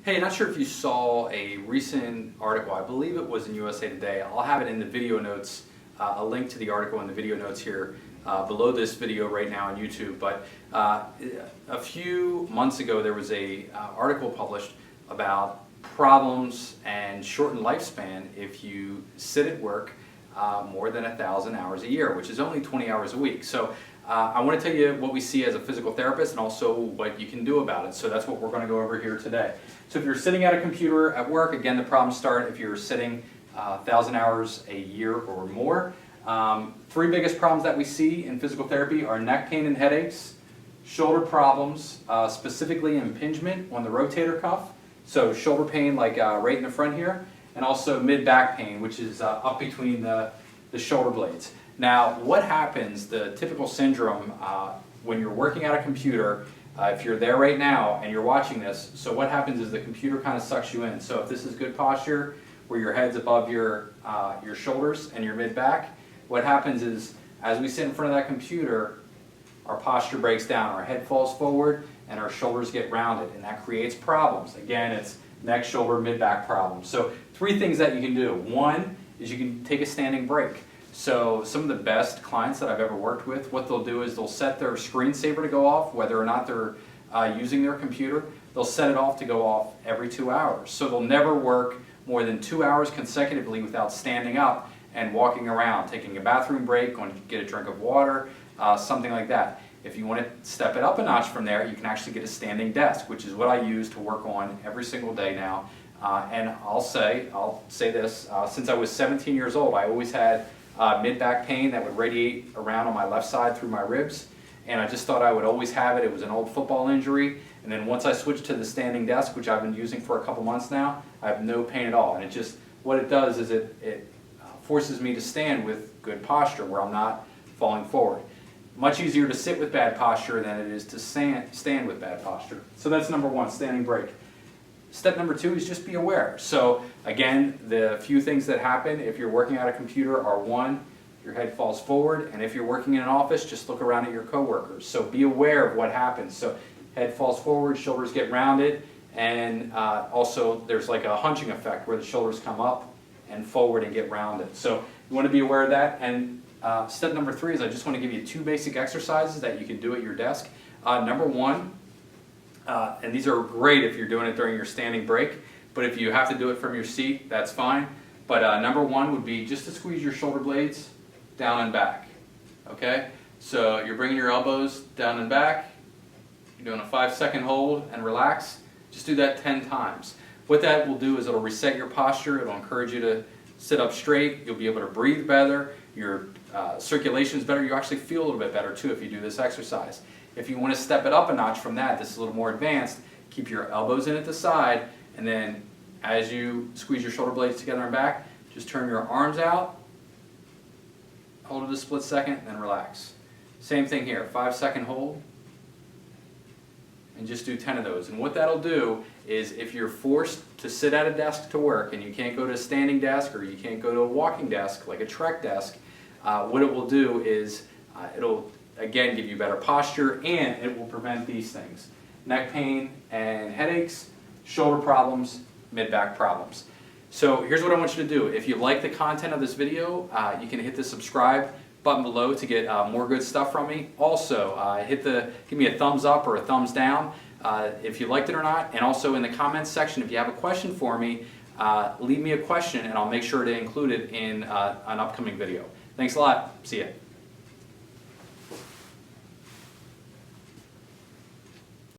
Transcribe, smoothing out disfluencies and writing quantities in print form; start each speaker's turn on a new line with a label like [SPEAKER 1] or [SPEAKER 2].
[SPEAKER 1] Hey, not sure if you saw a recent article, I believe it was in USA Today. I'll have it in the video notes, a link to the article in the video notes here below this video right now on YouTube. But a few months ago there was a article published about problems and shortened lifespan if you sit at work more than 1,000 hours a year, which is only 20 hours a week. So I want to tell you what we see as a physical therapist and also what you can do about it. So that's what we're going to go over here today. So if you're sitting at a computer at work, again, the problems start if you're sitting 1,000 hours a year or more. Three biggest problems that we see in physical therapy are neck pain and headaches, shoulder problems, specifically impingement on the rotator cuff, so shoulder pain like right in the front here, and also mid-back pain, which is up between the shoulder blades. Now, what happens, the typical syndrome, when you're working at a computer, if you're there right now and you're watching this, so what happens is the computer kind of sucks you in. So if this is good posture, where your head's above your shoulders and your mid-back, what happens is, as we sit in front of that computer, our posture breaks down, our head falls forward, and our shoulders get rounded, and that creates problems. Again, it's neck, shoulder, mid-back problems. So three things that you can do. One is you can take a standing break. So some of the best clients that I've ever worked with, what they'll do is they'll set their screensaver to go off, whether or not they're using their computer. They'll set it off to go off every 2 hours. So they'll never work more than 2 hours consecutively without standing up and walking around, taking a bathroom break, going to get a drink of water, something like that. If you want to step it up a notch from there, you can actually get a standing desk, which is what I use to work on every single day now. And I'll say this, since I was 17 years old, I always had mid-back pain that would radiate around on my left side through my ribs, and I just thought I would always have it. It was an old football injury, and then once I switched to the standing desk, which I've been using for a couple months now, I have no pain at all. And it just, what it does is it forces me to stand with good posture where I'm not falling forward. Much easier to sit with bad posture than it is to stand with bad posture. So that's number one, standing break. Step number two is just be aware. So again, the few things that happen if you're working at a computer are: one, your head falls forward, and if you're working in an office, just look around at your coworkers. So be aware of what happens. So head falls forward, shoulders get rounded, and also there's like a hunching effect where the shoulders come up and forward and get rounded. So you want to be aware of that. And step number three is I just want to give you two basic exercises that you can do at your desk. Number one, and these are great if you're doing it during your standing break, but if you have to do it from your seat, that's fine. But number one would be just to squeeze your shoulder blades down and back. Okay? So you're bringing your elbows down and back, you're doing a 5-second hold and relax. Just do that 10 times. What that will do is it'll reset your posture, it'll encourage you to sit up straight, you'll be able to breathe better, your circulation is better, you actually feel a little bit better too if you do this exercise. If you want to step it up a notch from that, this is a little more advanced, keep your elbows in at the side, and then as you squeeze your shoulder blades together and back, just turn your arms out, hold it a split second, and then relax. Same thing here, 5-second hold, and just do 10 of those. And what that'll do is if you're forced to sit at a desk to work and you can't go to a standing desk or you can't go to a walking desk like a Trek desk, what it will do is it'll again give you better posture, and it will prevent these things: neck pain and headaches, shoulder problems, mid-back problems. So here's what I want you to do. If you like the content of this video, you can hit the subscribe button below to get more good stuff from me. Also, give me a thumbs up or a thumbs down if you liked it or not. And also in the comments section, if you have a question for me, leave me a question and I'll make sure to include it in an upcoming video. Thanks a lot. See ya.